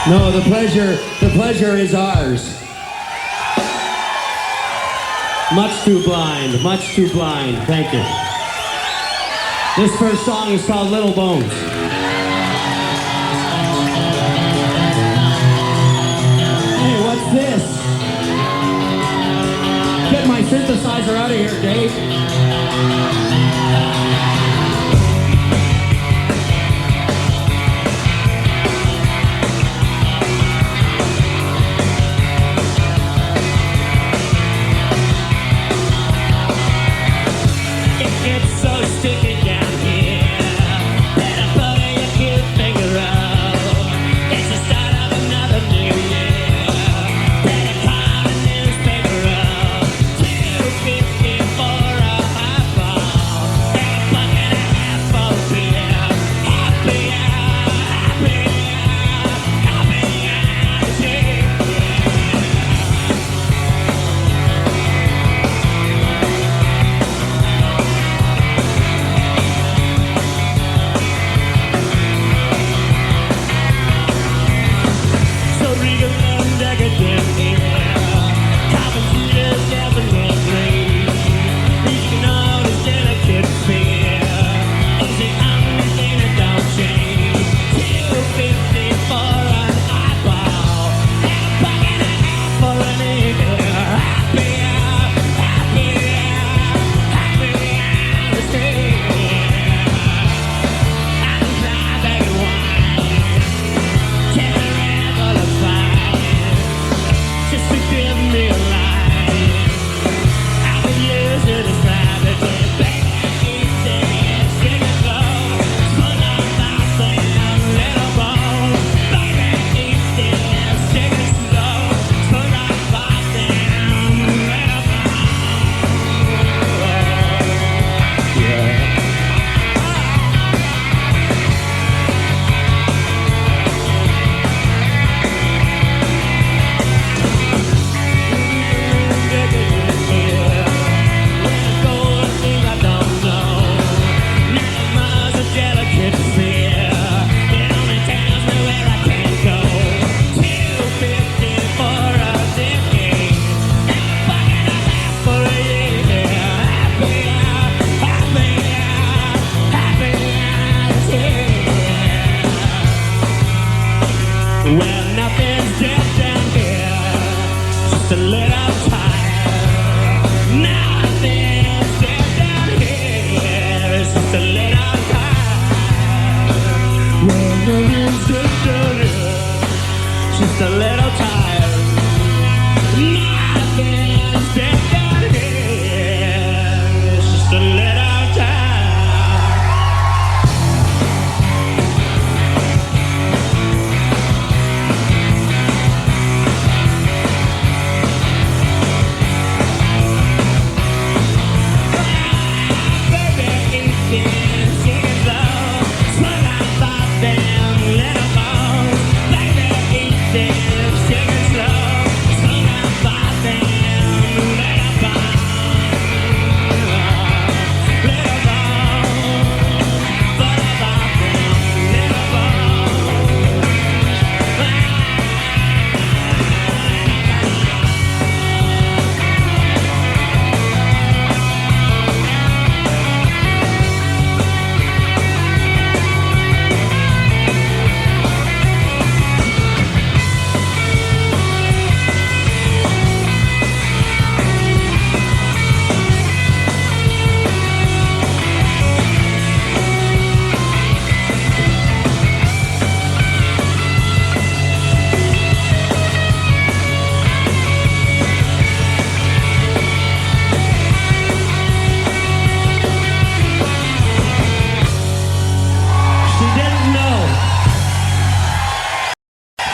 No, the pleasure is ours. Much too blind, much too blind. Thank you. This first song is called Little Bones. Hey, what's this? Get my synthesizer out of here, Dave.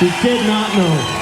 She did not know.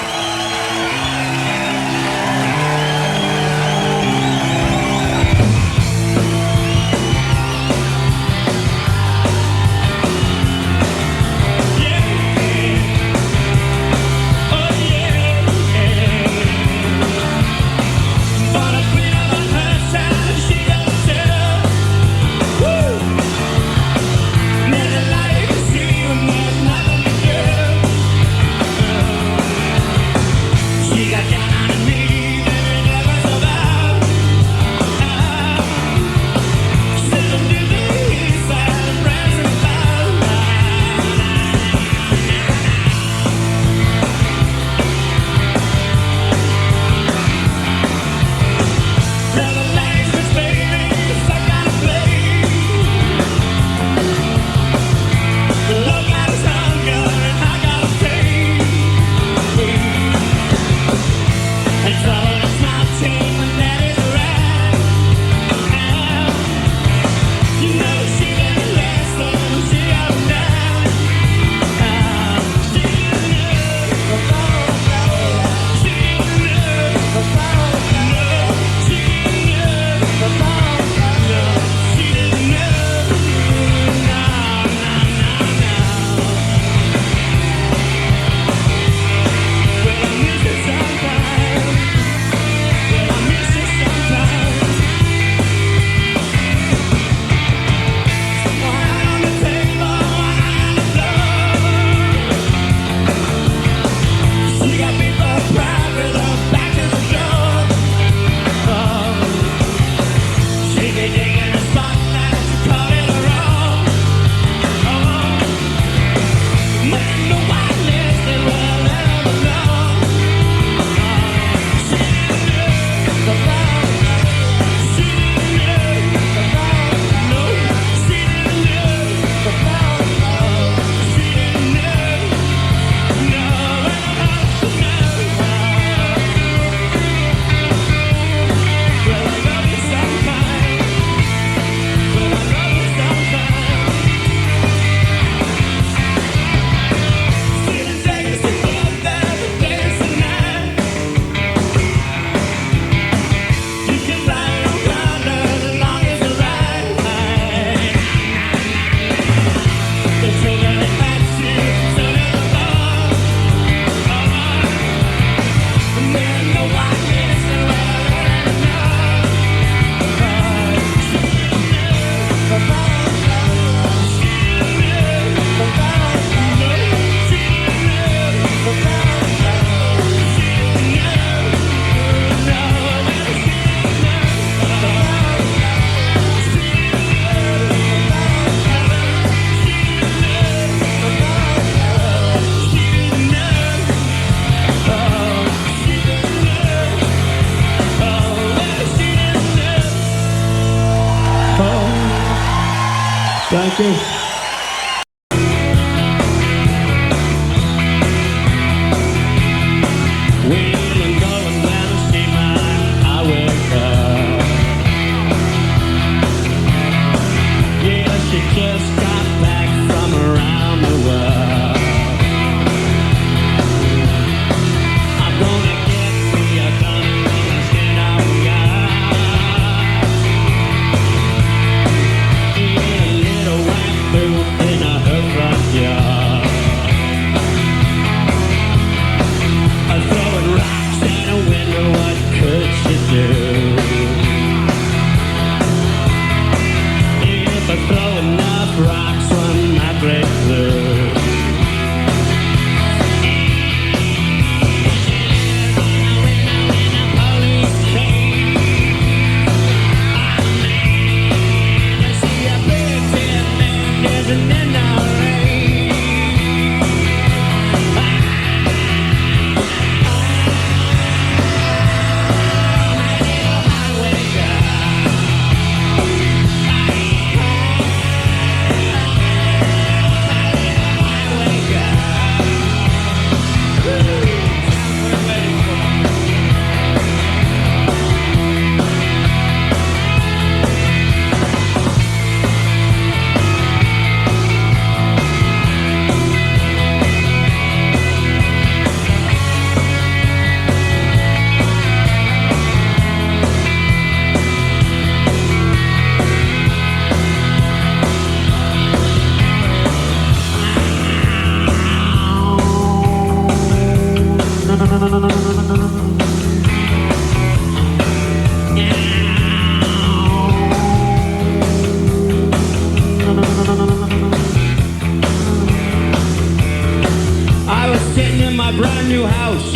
I was sitting in my brand new house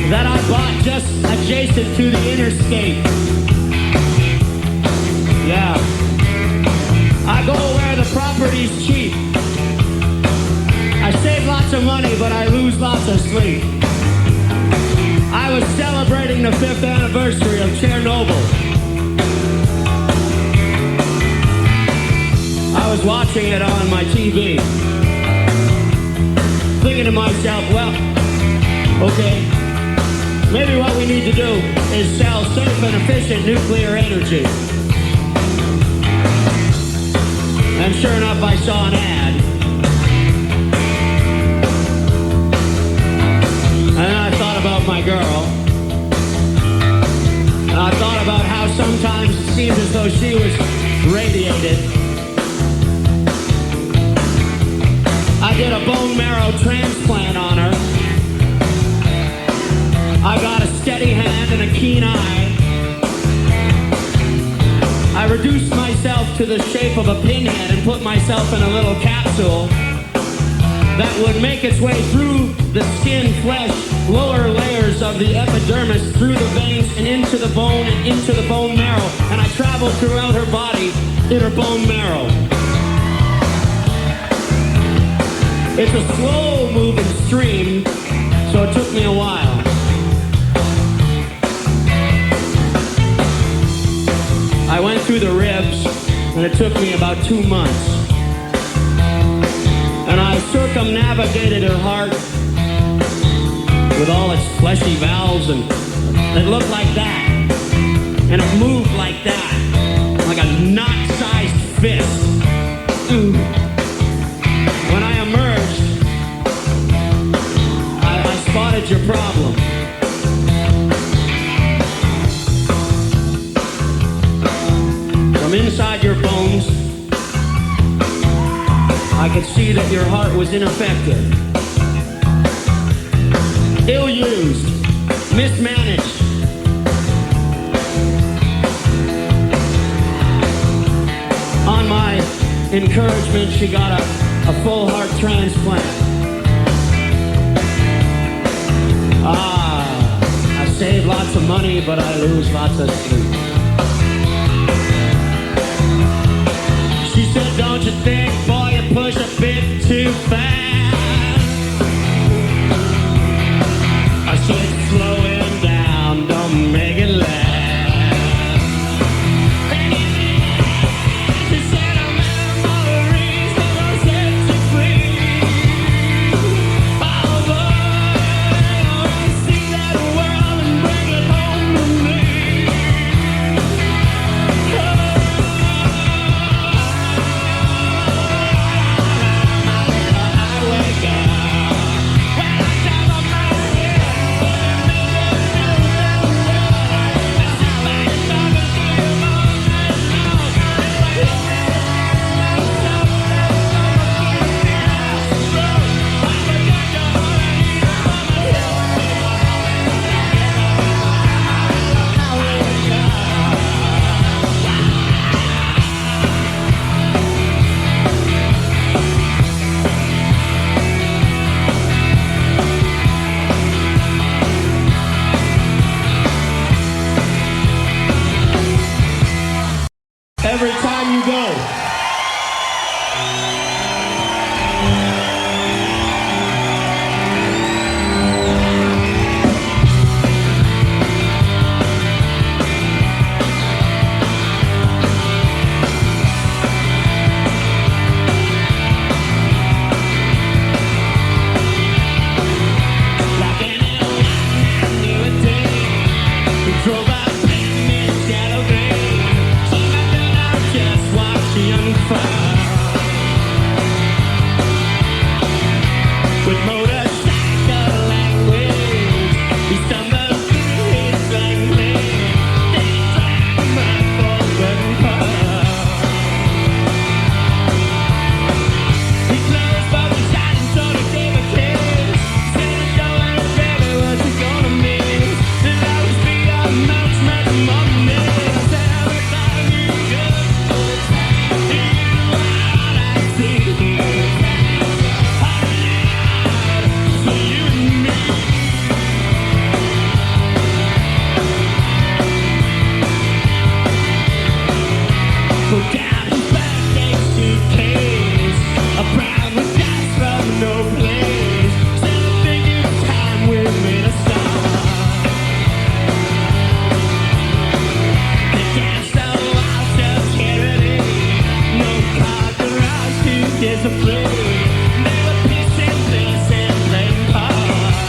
that I bought just adjacent to the interstate. Yeah. I go where the property's cheap. I save lots of money, but I lose lots of sleep. I was celebrating the 5th anniversary of Chernobyl. I was watching it on my TV, thinking to myself, well, okay, maybe what we need to do is sell safe and efficient nuclear energy. And sure enough, I saw an ad. And then I thought about my girl. And I thought about how sometimes it seemed as though she was radiated. I did a bone marrow transplant on her. I got a steady hand and a keen eye. I reduced myself to the shape of a pinhead and put myself in a little capsule that would make its way through the skin, flesh, lower layers of the epidermis, through the veins and into the bone and into the bone marrow. And I traveled throughout her body in her bone marrow. It's a slow-moving stream, so it took me a while. I went through the ribs, and it took me about 2 months. And I circumnavigated her heart with all its fleshy valves, and it looked like that. And it moved like that, like a knot-sized fist. Ooh. When I emerged, I spotted your problem. From inside your bones, I could see that your heart was ineffective, ill-used, mismanaged. On my encouragement, she got a full heart transplant. I save lots of money, but I lose lots of sleep. She said, don't you think, boy, you push a bit too fast? I said, slow him down, don't make it last. She said, I'm memories that will set you free. Oh, boy, I want to see that world and bring it home to me. is afraid. They were pissing pills and playing cards.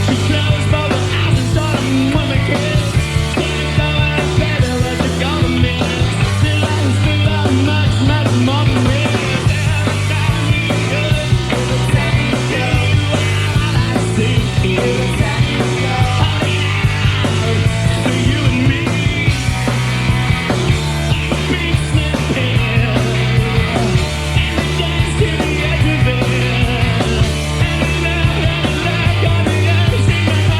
She closed both her eyes and started moving kids. Can't go any better what you're gonna miss. The life is about much, much more than this. Every time you go, every time you go, all I see is holding out for you and me. Big slip here, and we dance to the edge of it. And we love, on the other side of my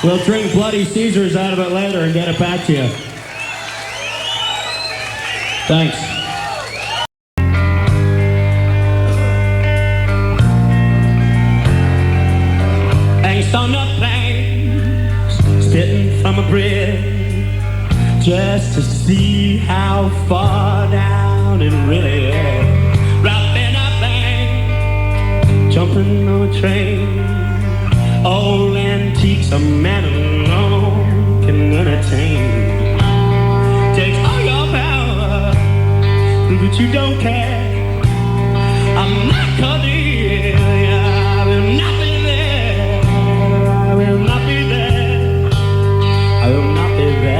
We'll drink Bloody Caesars out of it later and get it back to you. Thanks. Angst on the plains, spitting from a bridge, just to see how far down it really is. Rough up bank, jumping on a train. Old antiques a man alone can entertain. Takes all your power, but you don't care. I'm not Cordelia, I will not be there. I will not be there. I will not be there.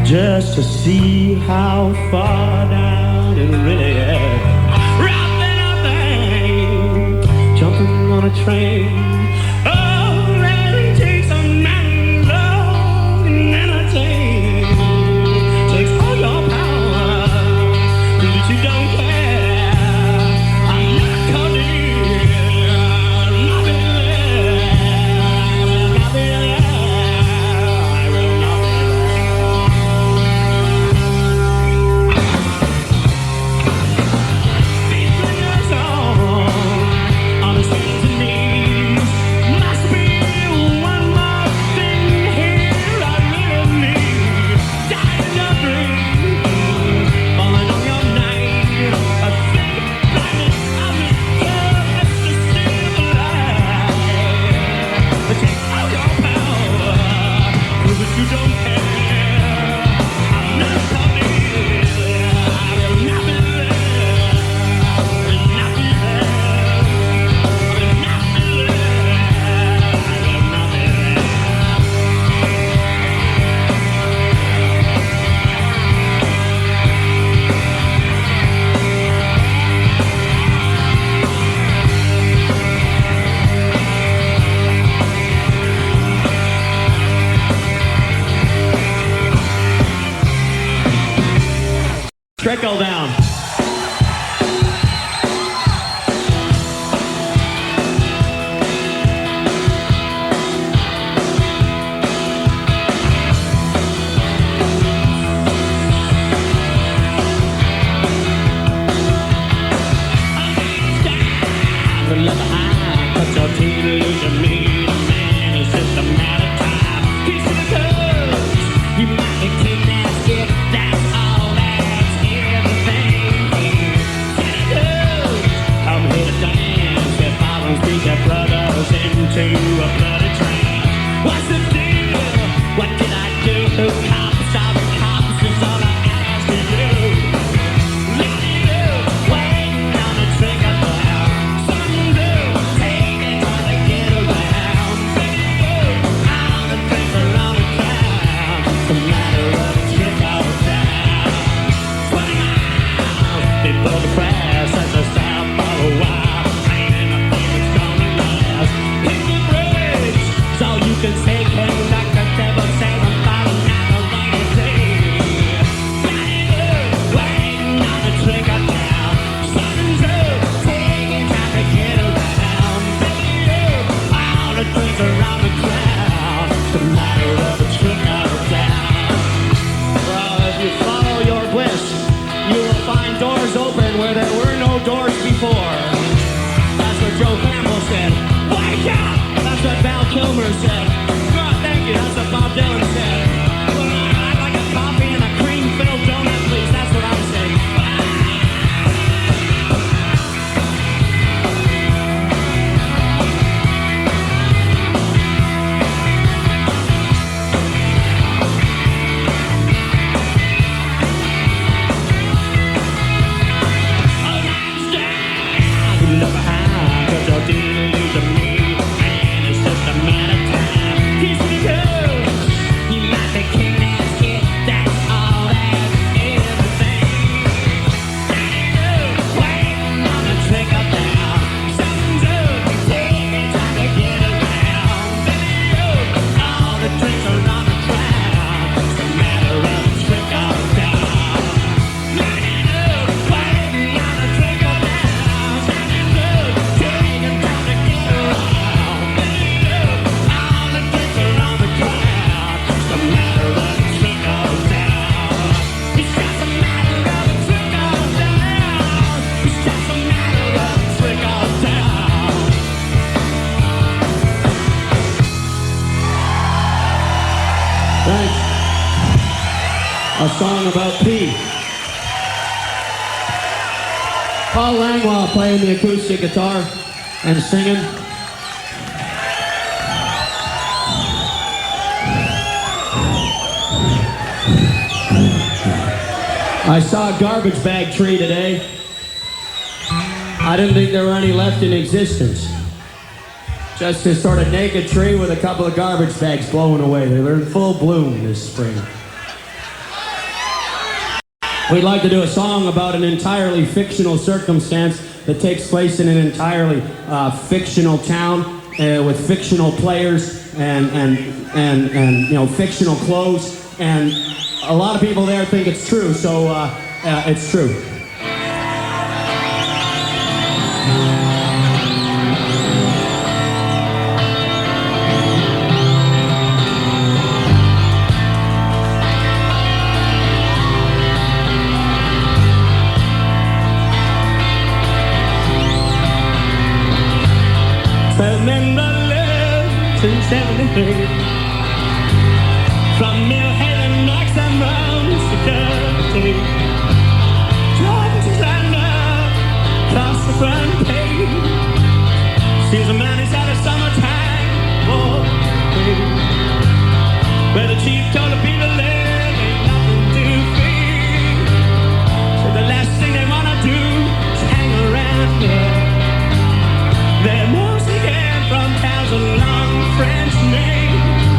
Just to see how far down it really is. Robbing a bank, jumping on a train. Oh, really takes a man long and entertain. Takes all your power, but you don't care. I'm not Cordelia, I'm not there. I will not be there. I will not be there. Trickle Down. A song about pee. Paul Langlois playing the acoustic guitar and singing. I saw a garbage bag tree today. I didn't think there were any left in existence. Just this sort of naked tree with a couple of garbage bags blowing away. They're in full bloom this spring. We'd like to do a song about an entirely fictional circumstance that takes place in an entirely fictional town with fictional players and you know, fictional clothes, and a lot of people there think it's true, so it's true. In 73, from Millhaven, Knoxham, round to Dirty, driving to London, across the front page, sees a man who's had a summertime walk, where the chief told the people there ain't nothing to fear, so the last thing they wanna do is hang around there. They're mostly came from towns along French name.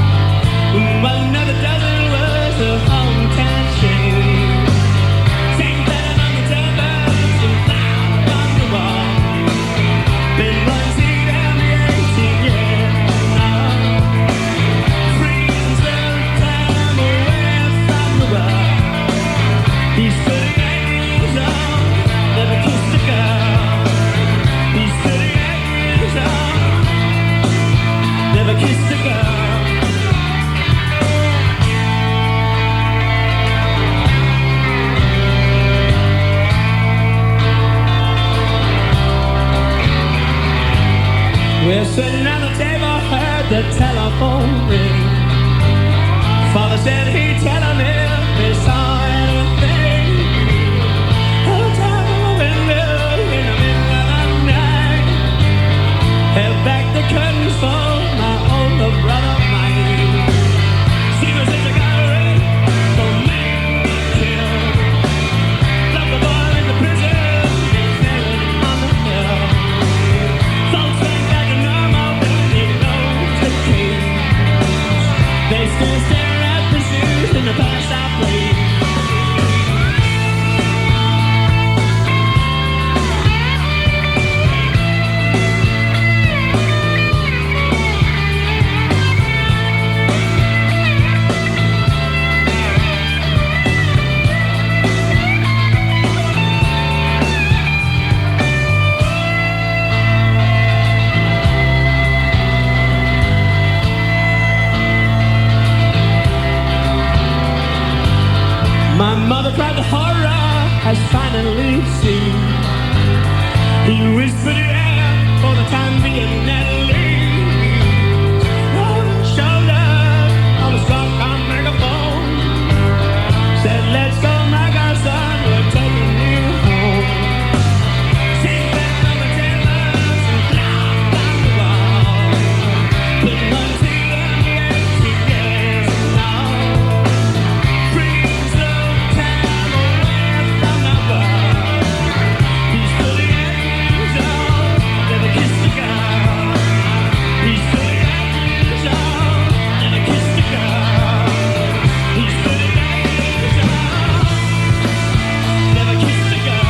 We're sitting at the table, heard the telephone ring. Father said he'd tell him if he saw anything. Out of the window in the middle of the night, held back the curtains for my older brother Mike. She was in the gallery, the man killed. Left the boy in the prison, he's dead on the hill. Folks went back to normal, but they know the cage. They still stare at the shoes in the past I played. My mother cried, the horror has finally seen. He whispered it out for the time being at least. On the shoulder, on the strong megaphone, said, let's go, my godson, we're taking you home. Sing back on the tailors and clock on the wall. Put one to the 18 years now. Brings the time away from the world. He's 38 years old, never kissed a girl. He's 38 years old, never kissed a girl. He's 38 years old, never kissed a girl.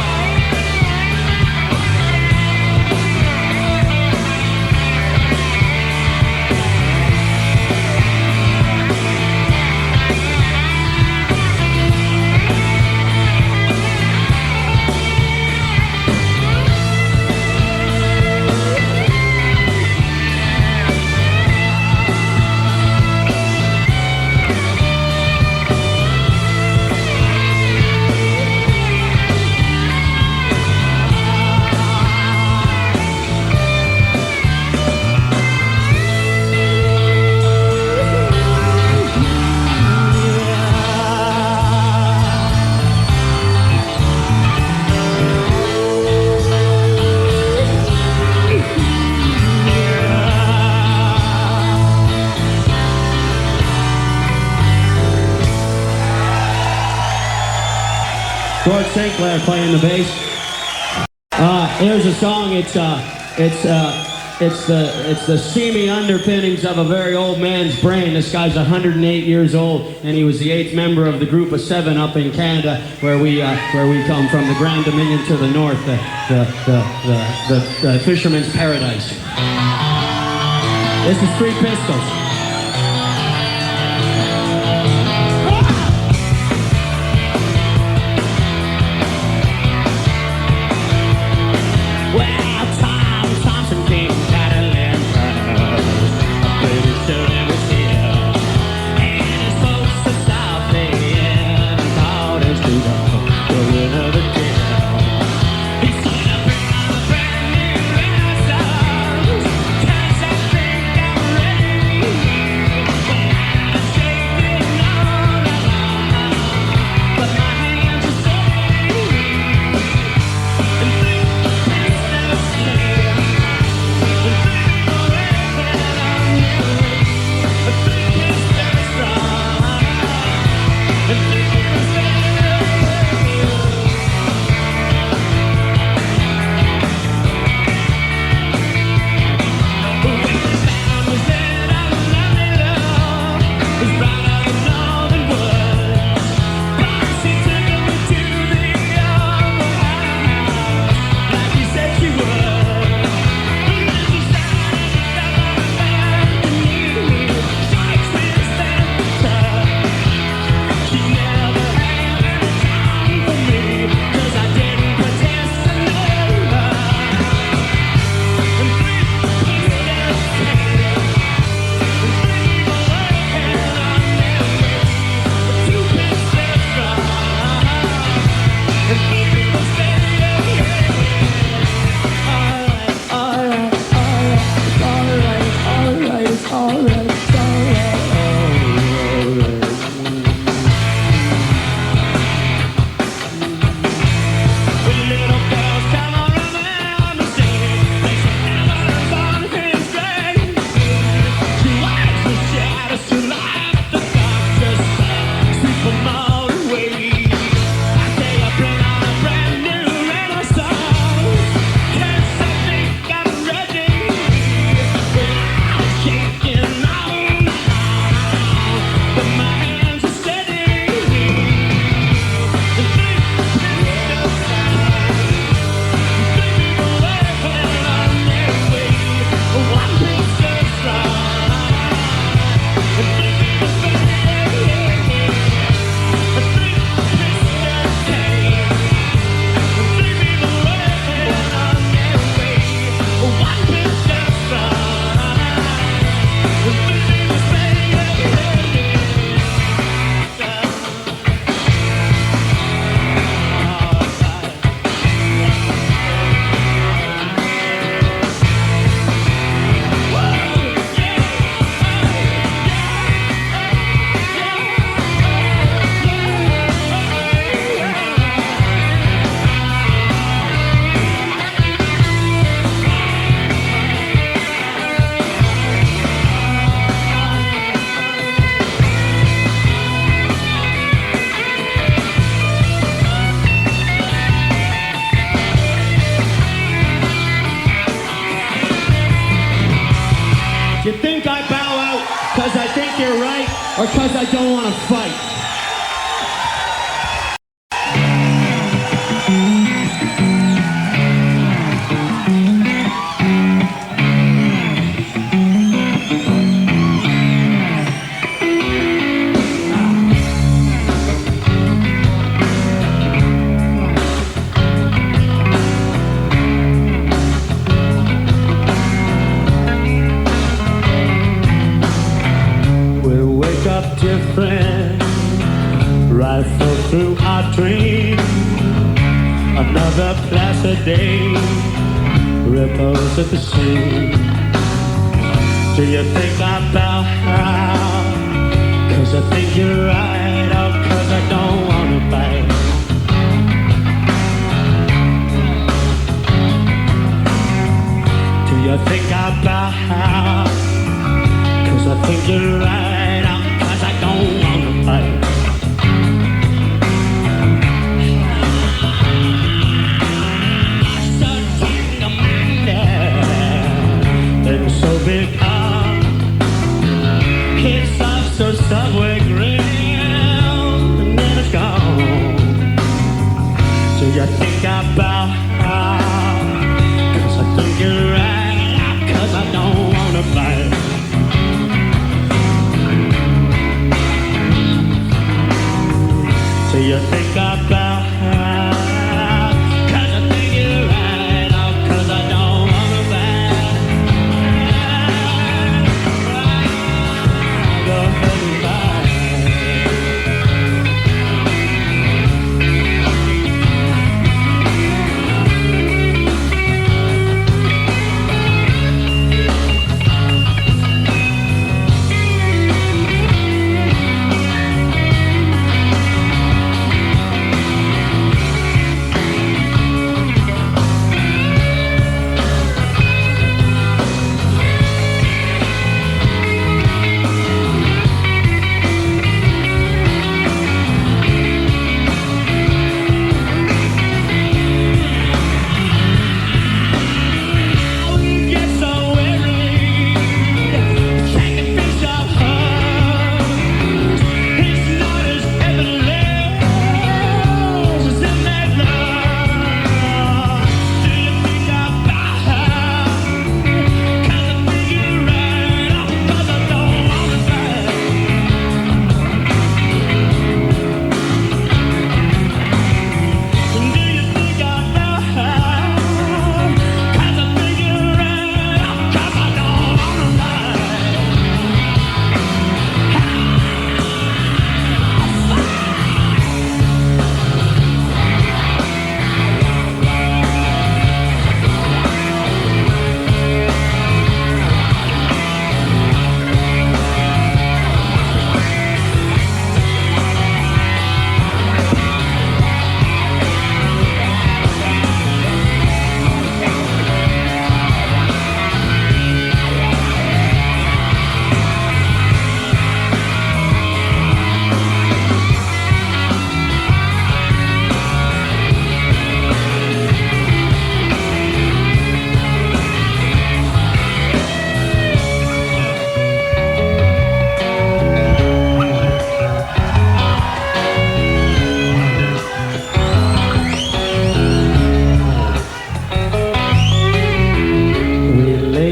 George St. Clair playing the bass. Here's a song. It's the seamy underpinnings of a very old man's brain. This guy's 108 years old, and he was the 8th member of the group of 7 up in Canada, where we come from, the Grand Dominion to the north, the fisherman's paradise. This is Three Pistols. Well, Tom Thompson came out of Lambert. A pretty sure it was here. And his folks to stop paying. And called his people for another deal. He said, I bring out a brand new Renaissance. 'Cause I think I'm ready. or because I don't want to fight? Different, rifle through our dream. Another placid day, ripples at the sea. Do you think I'm about how? Cause I think you're right, or cause I don't wanna fight. Do you think I'm about how? Cause I think you're right. I don't wanna fight. So tender and so big up, hits off so subway grill, and then it's gone. So you think about how? Cause I think you're right, cause I don't wanna fight. Do you think about how? Cause I think you're right, oh, cause I don't wanna fight. Go ahead and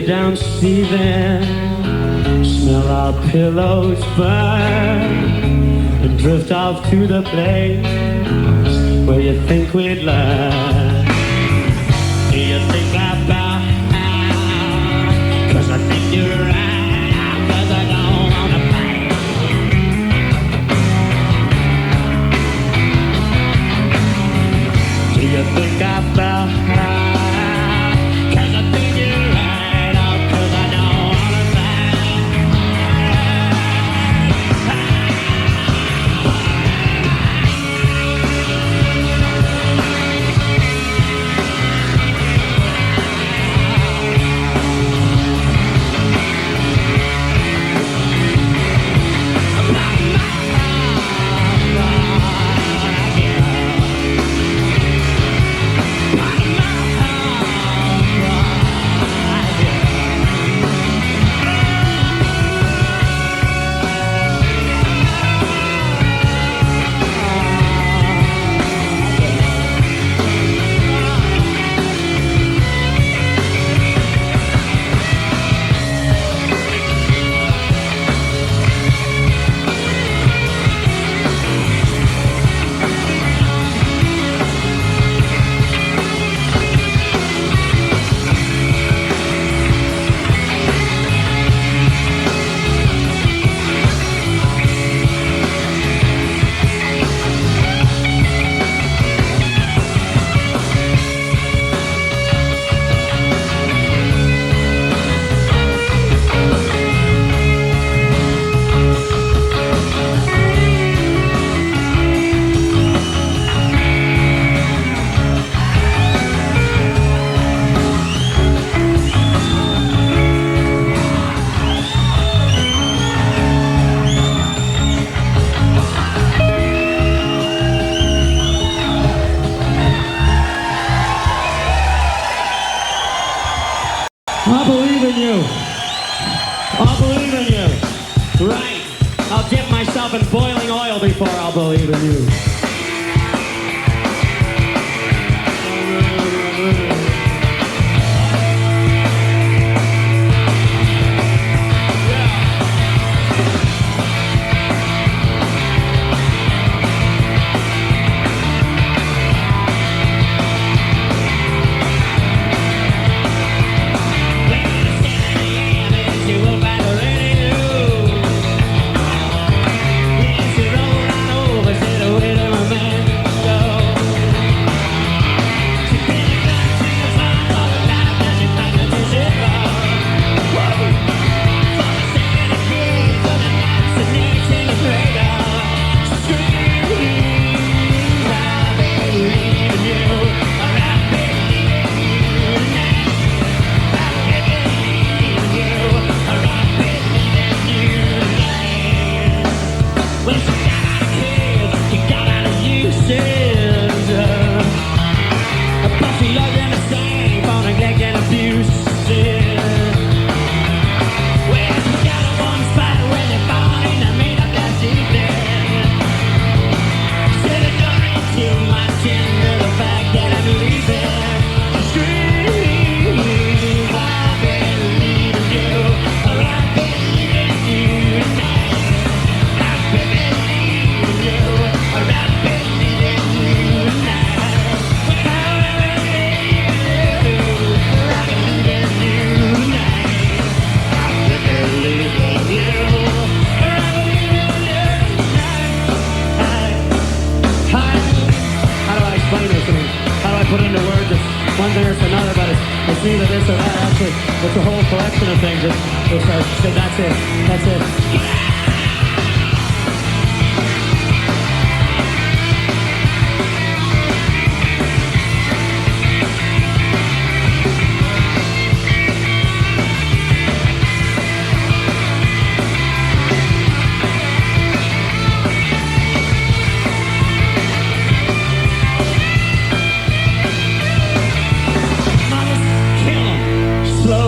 down Steven, smell our pillows burn, and drift off to the place where you think we'd learn. Do you think about how? Cause I think you're right, cause I don't wanna fight. Do you think about how? I believe in you. I believe in you. Right. I'll dip myself in boiling oil before I'll believe in you. It's neither this or that, actually. It's a whole collection of things. That's it. That's it.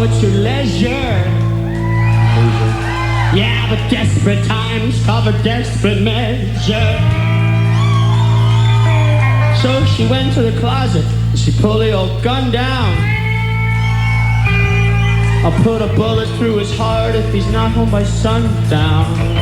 At your leisure. Yeah, but desperate times cover desperate measure. So she went to the closet and she pulled the old gun down. I'll put a bullet through his heart if he's not home by sundown.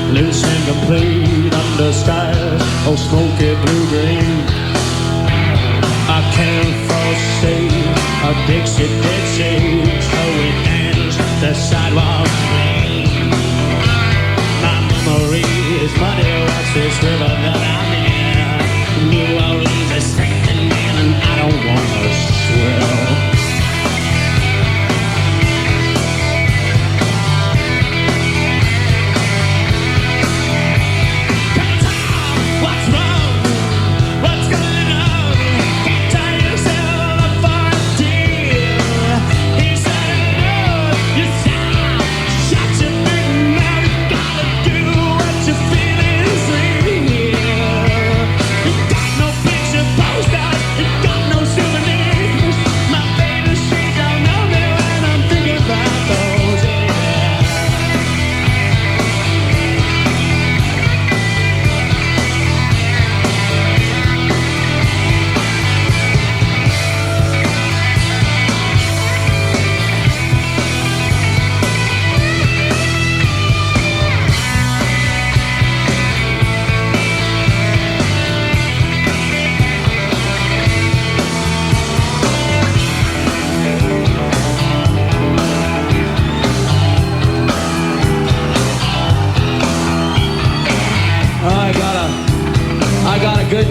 Loose and complete under skies of smoky blue-green. I can't forsake a Dixie, so it ends the sidewalk clean. My memory is muddy, what's this river that I'm in? New Orleans is sinking in and I don't want to swim.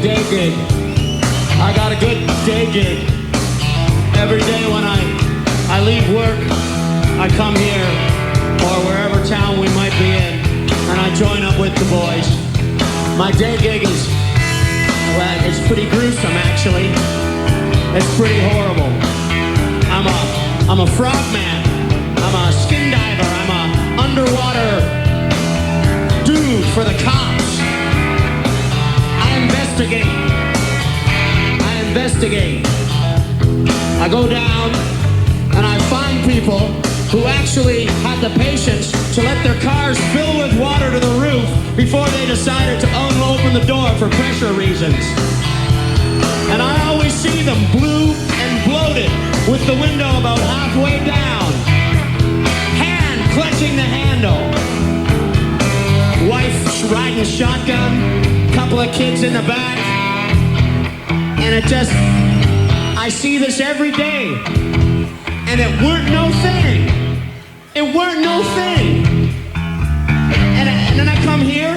day gig. I got a good day gig. Every day when I leave work, I come here or wherever town we might be in, and I join up with the boys. My day gig is, well, it's pretty gruesome actually. It's pretty horrible. I'm a frogman. I'm a skin diver. I'm a underwater dude for the cops. I investigate. I go down and I find people who actually had the patience to let their cars fill with water to the roof before they decided to open the door for pressure reasons. And I always see them blue and bloated with the window about halfway down. Hand clutching the handle. Wife riding shotgun. Couple of kids in the back. And I see this every day. And it weren't no thing. It weren't no thing. And then I come here,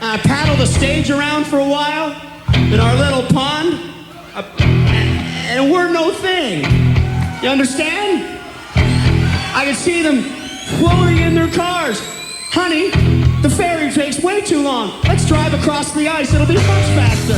and I paddle the stage around for a while in our little pond, and it weren't no thing. You understand? I can see them floating in their cars. Honey, the ferry takes way too long. Let's drive across the ice. It'll be much faster.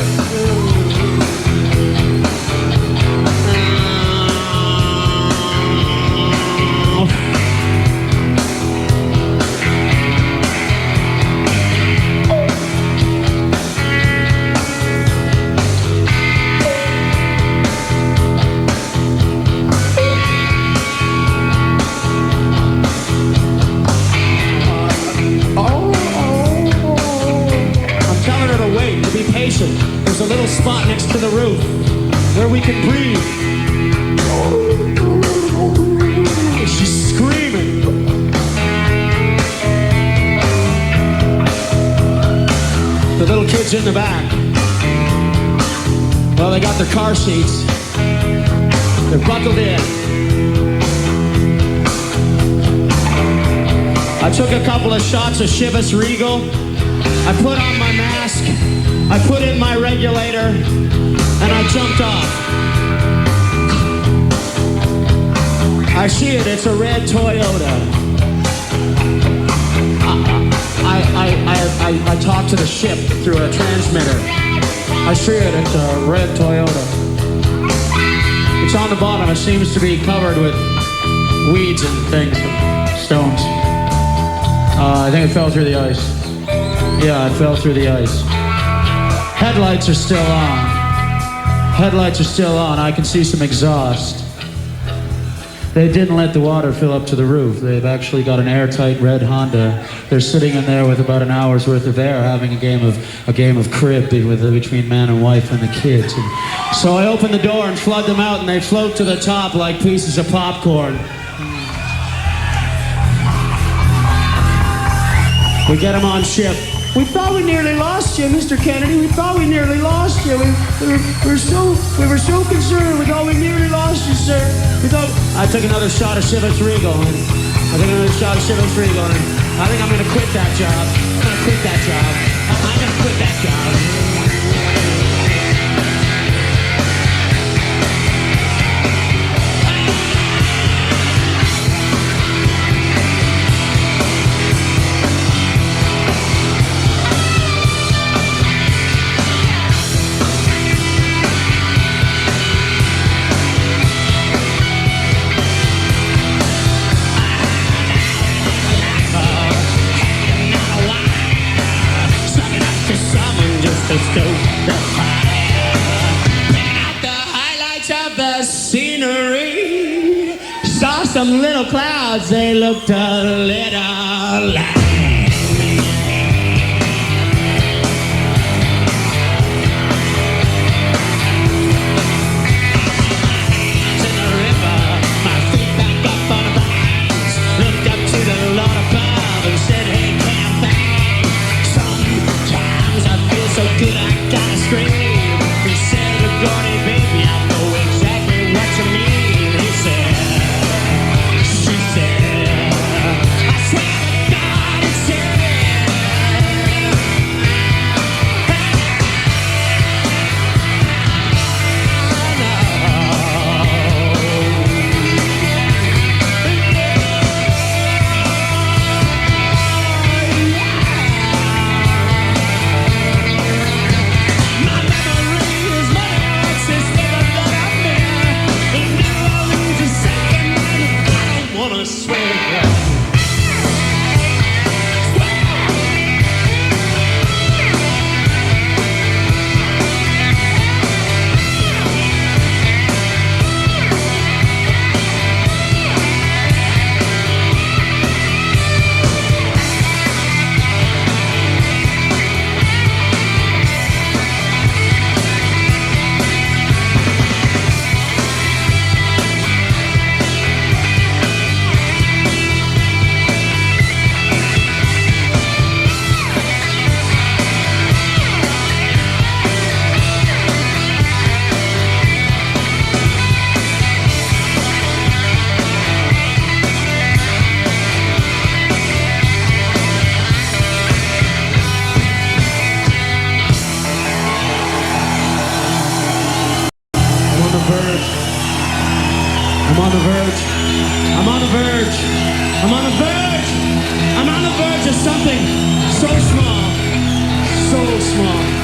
There's a little spot next to the roof where we can breathe. She's screaming. The little kids in the back. Well, they got their car seats. They're buckled in. I took a couple of shots of Chivas Regal. I put on my mask. I put in my regulator, and I jumped off. I see it, it's a red Toyota. I talk to the ship through a transmitter. I see it, it's a red Toyota. It's on the bottom, it seems to be covered with weeds and things, stones. I think it fell through the ice. Yeah, it fell through the ice. Headlights are still on. Headlights are still on. I can see some exhaust. They didn't let the water fill up to the roof. They've actually got an airtight red Honda. They're sitting in there with about an hour's worth of air, having a game of crib between man and wife and the kids. And so I open the door and flood them out, and they float to the top like pieces of popcorn. We get them on ship. We thought we nearly lost you, Mr. Kennedy. We thought we nearly lost you. We were so concerned. We thought we nearly lost you, sir. I took another shot of Chivas Regal. I think I'm going to quit that job. I'm going to quit that job. Some little clouds, they looked a little like in the river, my feet back up on the banks, looked up to the Lord above and said, hey, campaign, sometimes I feel so good I gotta scream. He said, Gordy, baby, I know exactly what you mean. He said, I swear to God, I'm on the verge. I'm on the verge. I'm on the verge. I'm on the verge of something so small. So small.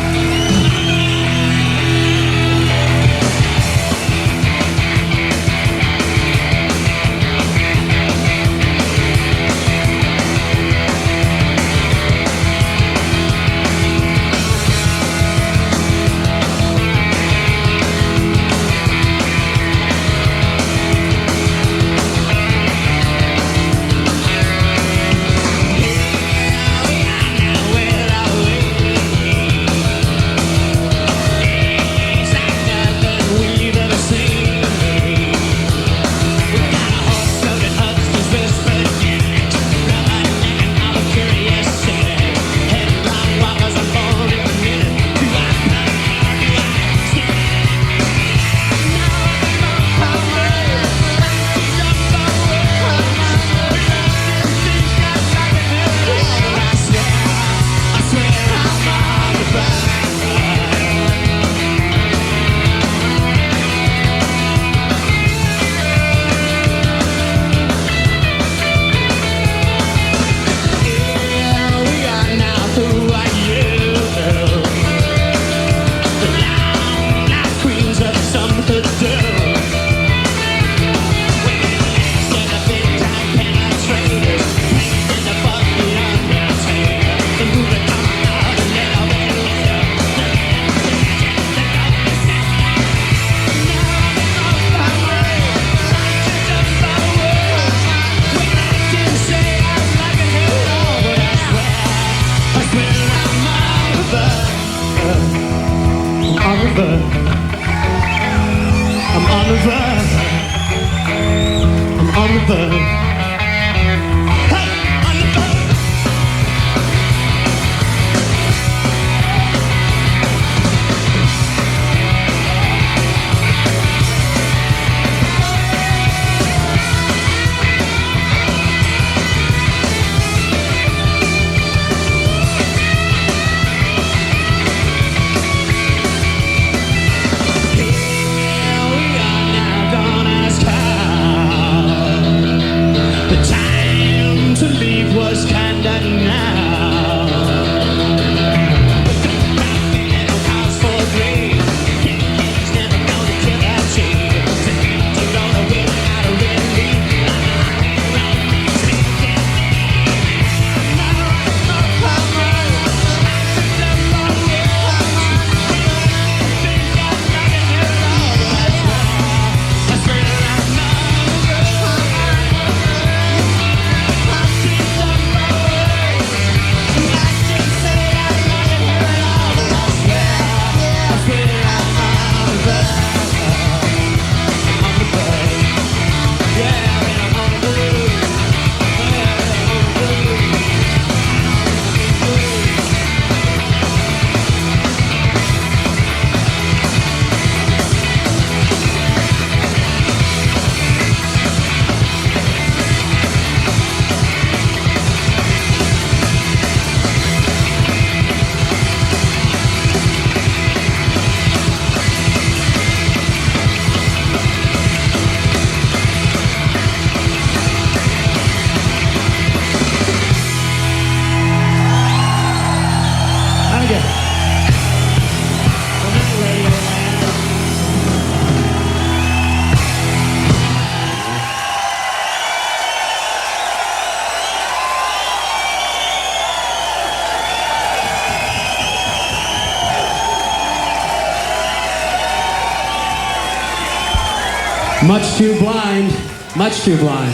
Much too blind, much too blind.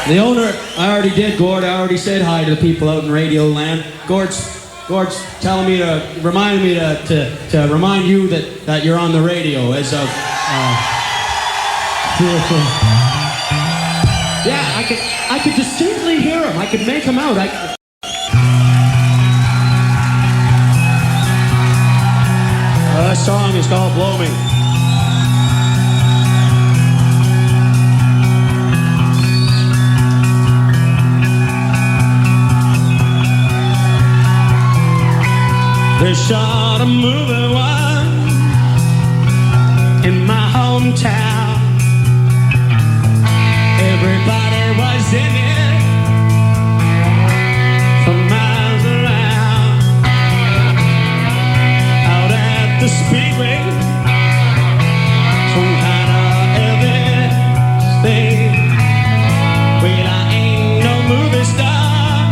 The owner, I already did, Gord. I already said hi to the people out in Radio Land. Gord's telling me to remind me to remind you that you're on the radio as of. Yeah, I could distinctly hear him. I could make him out. This song is called Blow Me. They shot a moving one in my hometown. Everybody was in it for miles around. Out at the speedway, some kind of Elvis thing. Well, I ain't no movie star,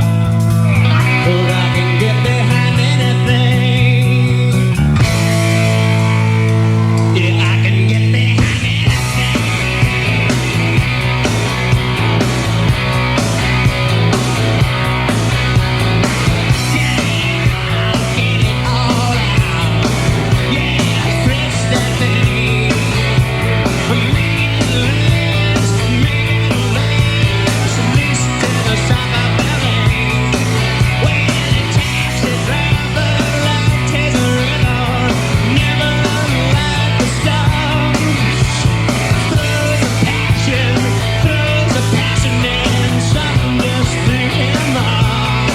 but I can get behind anything. Yeah, I can get behind anything. Yeah, I'll get it all out. Yeah, stretch that thing. Make it last, at least in the summer belly. When the taxi driver left his rhythm, never unlike the stars. Throws a passion in something just threw him off.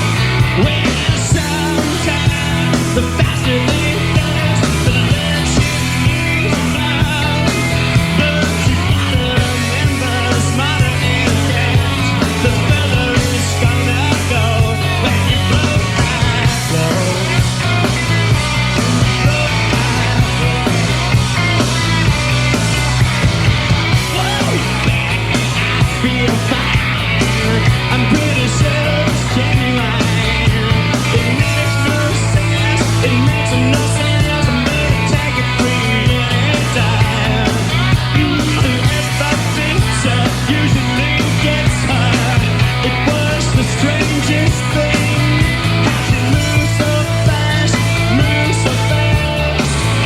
Well, sometimes the faster they dance, the less you need to know. But you gotta remember, smarter than that, the further it's gonna go when you blow high, blow. Blow high, blow. Whoa, baby, I feel fine. I'm pretty sure it's genuine. It makes no sense, it makes no sense. I'm gonna take it free anytime. Everything said usually gets hurt. It was the strangest thing. How she moves so fast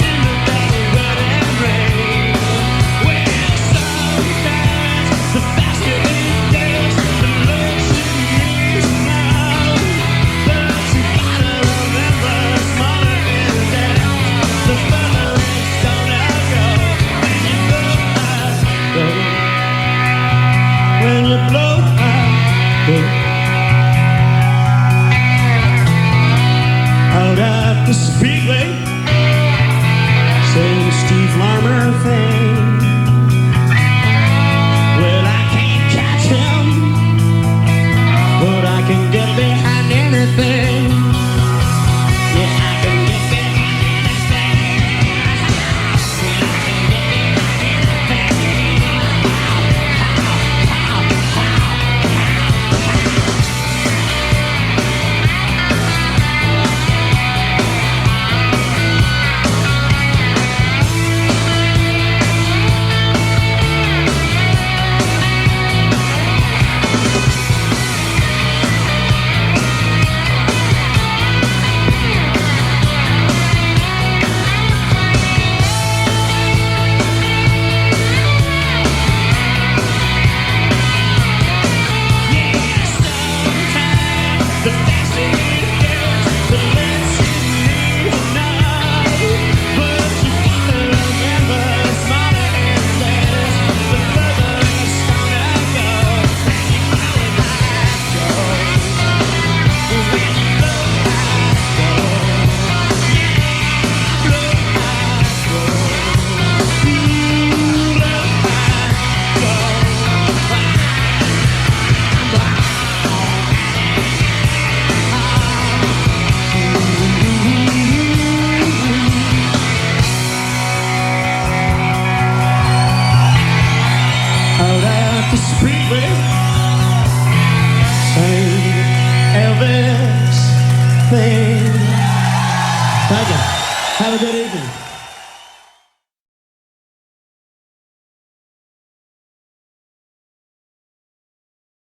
in the velvet and rain. Well, sometimes the faster it gets, the less it needs now. But you gotta remember, smarter than that, the further it's gonna go when you blow high, blow. When you blow high, blow. Out at the speedway, same Steve Larmer thing. Well, I can't catch him, but I can get behind anything. Yeah, I can get behind anything. The faster it gets, the less you need to know. But you gotta remember, smarter than that, the further it's gonna go when you blow high, go. When you blow high, go. Yeah, blow high, go. Blow high, go. Out at the speedway, same Elvis thing.